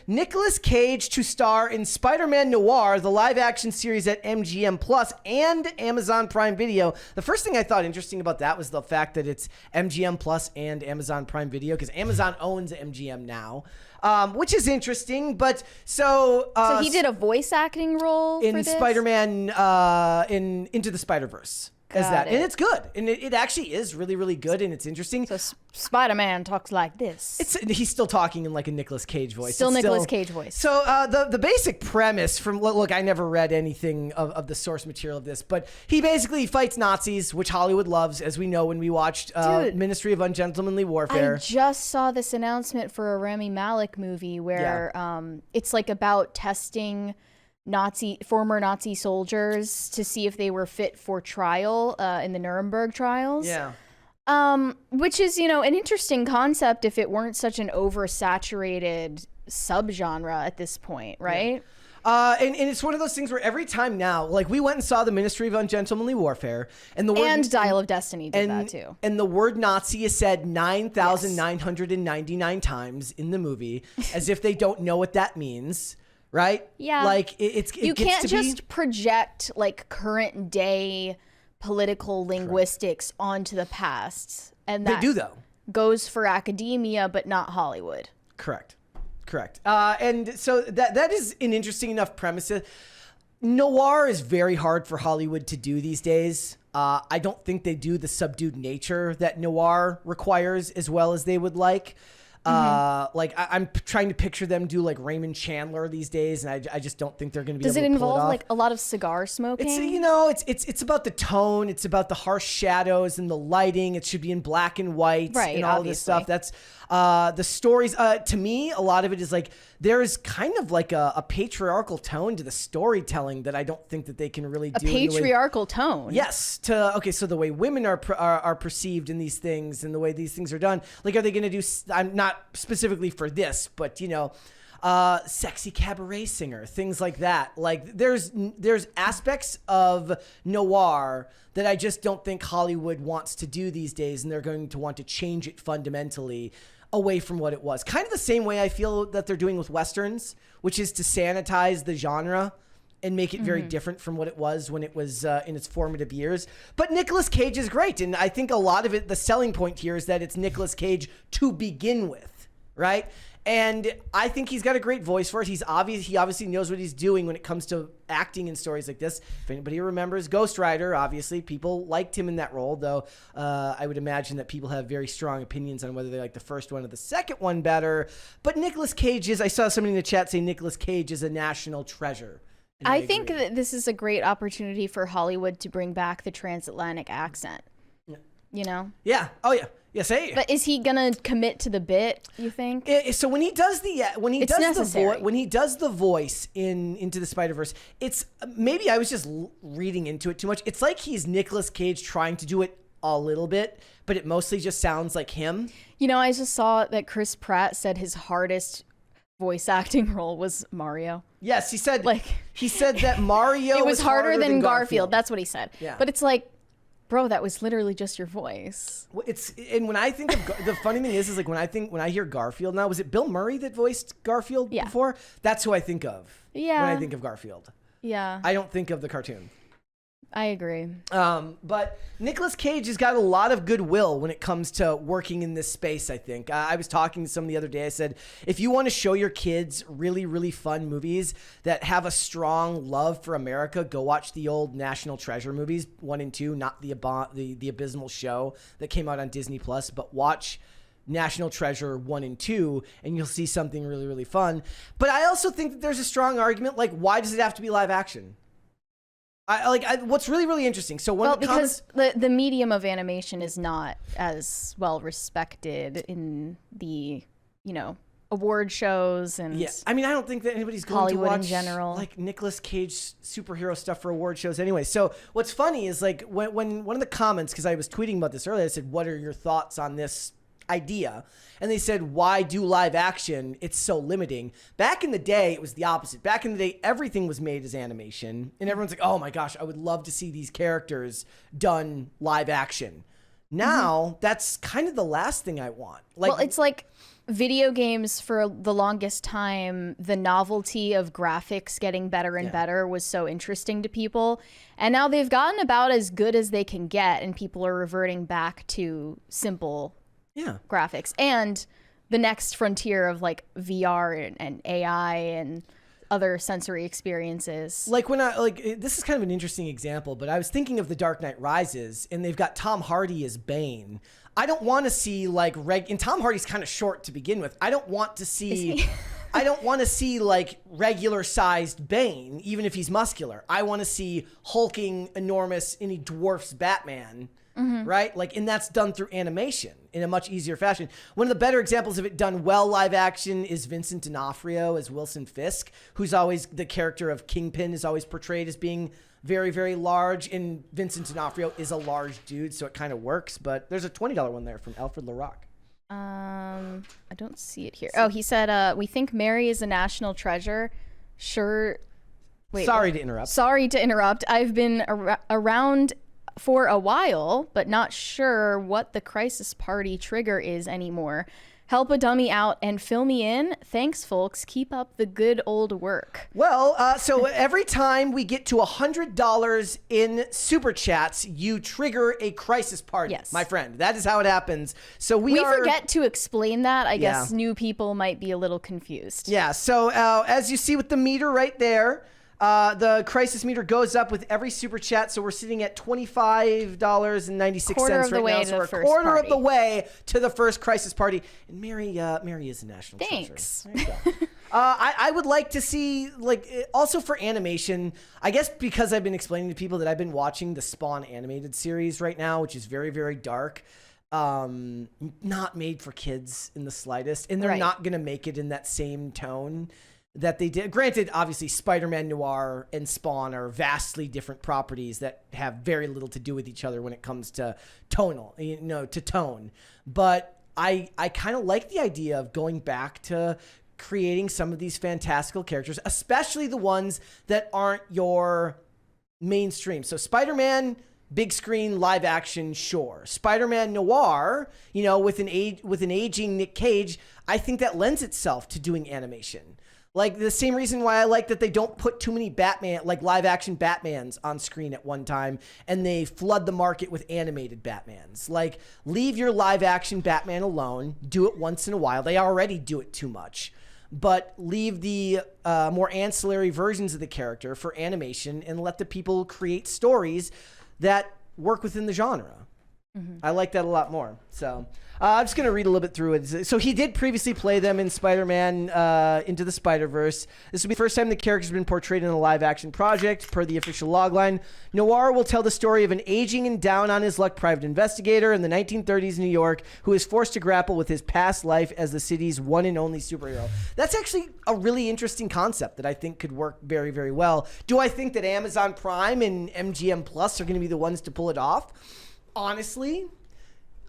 Nicolas Cage to star in Spider-Man Noir, the live-action series at MGM Plus and Amazon Prime Video. The first thing I thought interesting about that was the fact that it's MGM Plus and Amazon Prime Video, because Amazon owns MGM now, which is interesting. But so he did a voice acting role in for this? Spider-Man in Into the Spider-Verse. And it's good, and it actually is really, really good, and it's interesting. So Spider-Man talks like this. He's still talking in like a Nicolas Cage voice. Still Nicolas Cage voice. So the basic premise from look, I never read anything of the source material of this, but he basically fights Nazis, which Hollywood loves, as we know when we watched Ministry of Ungentlemanly Warfare. I just saw this announcement for a Rami Malek movie where it's like about testing former Nazi soldiers to see if they were fit for trial in the Nuremberg trials. Yeah. Which is, an interesting concept if it weren't such an oversaturated subgenre at this point, right? Yeah. And it's one of those things where every time now, like we went and saw the Ministry of Ungentlemanly Warfare, and the word and Dial of Destiny did that too. And the word Nazi is said 9,999 times in the movie, as if they don't know what that means. Right? Yeah. Like you can't just project like current day political linguistics onto the past. And that they do though. Goes for academia, but not Hollywood. Correct. And so that is an interesting enough premise. Noir is very hard for Hollywood to do these days. I don't think they do the subdued nature that noir requires as well as they would like. Like I'm trying to picture them do like Raymond Chandler these days, and I just don't think they're going to be. Does able it to pull involve it off. like a lot of cigar smoking? It's about the tone. It's about the harsh shadows and the lighting. It should be in black and white, right, and all of this stuff. That's the stories. To me, a lot of it is like there's kind of like a patriarchal tone to the storytelling that I don't think that they can really do. A patriarchal tone. Yes. So the way women are perceived in these things and the way these things are done. Like, are they going to do? I'm not specifically for this, but sexy cabaret singer, things like that. Like there's aspects of noir that I just don't think Hollywood wants to do these days, and they're going to want to change it fundamentally away from what it was. Kind of the same way I feel that they're doing with Westerns, which is to sanitize the genre and make it very different from what it was when it was in its formative years. But Nicolas Cage is great, and I think a lot of it, the selling point here is that it's Nicolas Cage to begin with, right? And I think he's got a great voice for it. He obviously knows what he's doing when it comes to acting in stories like this. If anybody remembers Ghost Rider, obviously people liked him in that role, though I would imagine that people have very strong opinions on whether they like the first one or the second one better. But Nicolas Cage I saw somebody in the chat say Nicolas Cage is a national treasure. I think that this is a great opportunity for Hollywood to bring back the transatlantic accent. Yeah. Yeah. Oh yeah. Yeah, say. But is he gonna commit to the bit? You think? So when he does the voice in Into the Spider-Verse, it's maybe I was just reading into it too much. It's like he's Nicolas Cage trying to do it a little bit, but it mostly just sounds like him. I just saw that Chris Pratt said his hardest voice acting role was Mario. Yes, he said that Mario it was harder than Garfield. That's what he said. Yeah. But it's like, bro, that was literally just your voice. And when I think of the funny thing is like when I hear Garfield now, was it Bill Murray that voiced Garfield before? That's who I think of. Yeah. When I think of Garfield. Yeah. I don't think of the cartoon. I agree. But Nicolas Cage has got a lot of goodwill when it comes to working in this space, I think. I was talking to somebody the other day. I said, if you want to show your kids really, really fun movies that have a strong love for America, go watch the old National Treasure movies, 1 and 2, not the abysmal show that came out on Disney+, but watch National Treasure 1 and 2, and you'll see something really, really fun. But I also think that there's a strong argument, like, why does it have to be live action? What's really, really interesting. So because the medium of animation is not as well respected in the award shows and I don't think that anybody's going Hollywood to watch in general, like Nicolas Cage superhero stuff for award shows anyway. So what's funny is like when one of the comments, because I was tweeting about this earlier, I said, "What are your thoughts on this idea?" And they said, why do live action? It's so limiting. Back in the day, it was the opposite. Back in the day, everything was made as animation. And everyone's like, oh my gosh, I would love to see these characters done live action. Now, that's kind of the last thing I want. Well, it's like video games for the longest time, the novelty of graphics getting better and better was so interesting to people. And now they've gotten about as good as they can get, and people are reverting back to simple graphics. And the next frontier of like VR and AI and other sensory experiences. Like this is kind of an interesting example, but I was thinking of The Dark Knight Rises, and they've got Tom Hardy as Bane. I don't want to see and Tom Hardy's kind of short to begin with. I don't want to see like regular sized Bane, even if he's muscular. I want to see hulking, enormous, and he dwarfs Batman. Right? Like, and that's done through animation in a much easier fashion. One of the better examples of it done well live action is Vincent D'Onofrio as Wilson Fisk, who's always the character of Kingpin is always portrayed as being very, very large. And Vincent D'Onofrio is a large dude, so it kind of works. But there's a $20 one there from Alfred LaRock. I don't see it here. Oh, he said, we think Mary is a national treasure. Sure. Wait. Sorry to interrupt. Sorry to interrupt. I've been around for a while, but not sure what the crisis party trigger is anymore. Help a dummy out and fill me in. Thanks, folks. Keep up the good old work. Well, so every time we get to $100 in super chats, you trigger a crisis party, yes, my friend. That is how it happens. So we forget to explain that. I guess new people might be a little confused. Yeah. So as you see with the meter right there, the crisis meter goes up with every super chat, so we're sitting at $25.96 right now. So we're a quarter of the way to the first crisis party. And Mary is a national Thanks. treasure. There you go. I would like to see, also for animation, I guess because I've been explaining to people that I've been watching the Spawn animated series right now, which is very, very dark. Not made for kids in the slightest, and they're not going to make it in that same tone that they did. Granted, obviously, Spider-Man Noir and Spawn are vastly different properties that have very little to do with each other when it comes to tone. But I kind of like the idea of going back to creating some of these fantastical characters, especially the ones that aren't your mainstream. So Spider-Man, big screen, live action, sure. Spider-Man Noir, with an aging Nick Cage, I think that lends itself to doing animation. Like the same reason why I like that they don't put too many live action Batmans on screen at one time, and they flood the market with animated Batmans. Like, leave your live action Batman alone. Do it once in a while. They already do it too much. But leave the more ancillary versions of the character for animation and let the people create stories that work within the genre. Mm-hmm. I like that a lot more. So I'm just going to read a little bit through it. So he did previously play them in Spider-Man Into the Spider-Verse. This will be the first time the character's been portrayed in a live-action project, per the official logline. Noir will tell the story of an aging and down-on-his-luck private investigator in the 1930s New York who is forced to grapple with his past life as the city's one and only superhero. That's actually a really interesting concept that I think could work very, very well. Do I think that Amazon Prime and MGM Plus are going to be the ones to pull it off? Honestly,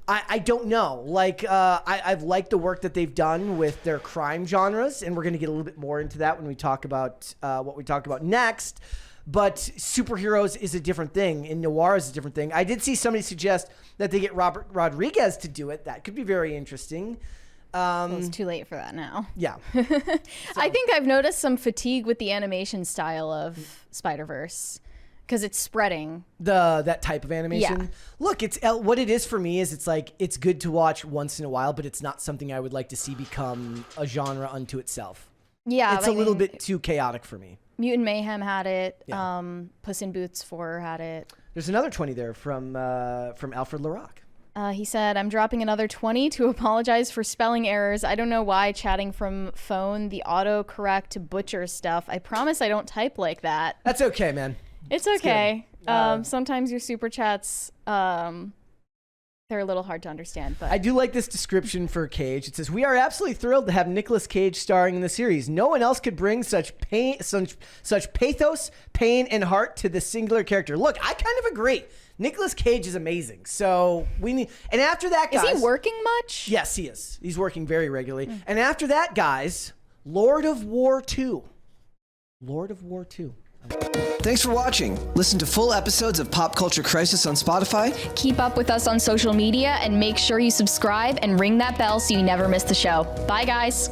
I don't know. I've liked the work that they've done with their crime genres, and we're going to get a little bit more into that when we talk about what we talk about next. But superheroes is a different thing, and noir is a different thing. I did see somebody suggest that they get Robert Rodriguez to do it. That could be very interesting. It's too late for that now. Yeah. I think I've noticed some fatigue with the animation style of Spider-Verse. Because it's spreading. That type of animation. Yeah. Look, it's what it is for me is it's good to watch once in a while, but it's not something I would like to see become a genre unto itself. Yeah. It's a little bit too chaotic for me. Mutant Mayhem had it. Yeah. Puss in Boots 4 had it. There's another 20 there from Alfred LaRock. He said, I'm dropping another 20 to apologize for spelling errors. I don't know why chatting from phone, the autocorrect butcher stuff. I promise I don't type like that. That's okay, man. It's okay. Sometimes your super chats, they're a little hard to understand. But I do like this description for Cage. It says, "We are absolutely thrilled to have Nicolas Cage starring in the series. No one else could bring such pathos, pain, and heart to this singular character." Look, I kind of agree. Nicolas Cage is amazing. So we need, and after that, guys, is he working much? Yes, he is. He's working very regularly. And after that, guys, Lord of War 2. Lord of War 2. Thanks for watching. Listen to full episodes of Pop Culture Crisis on Spotify. Keep up with us on social media and make sure you subscribe and ring that bell so you never miss the show. Bye, guys.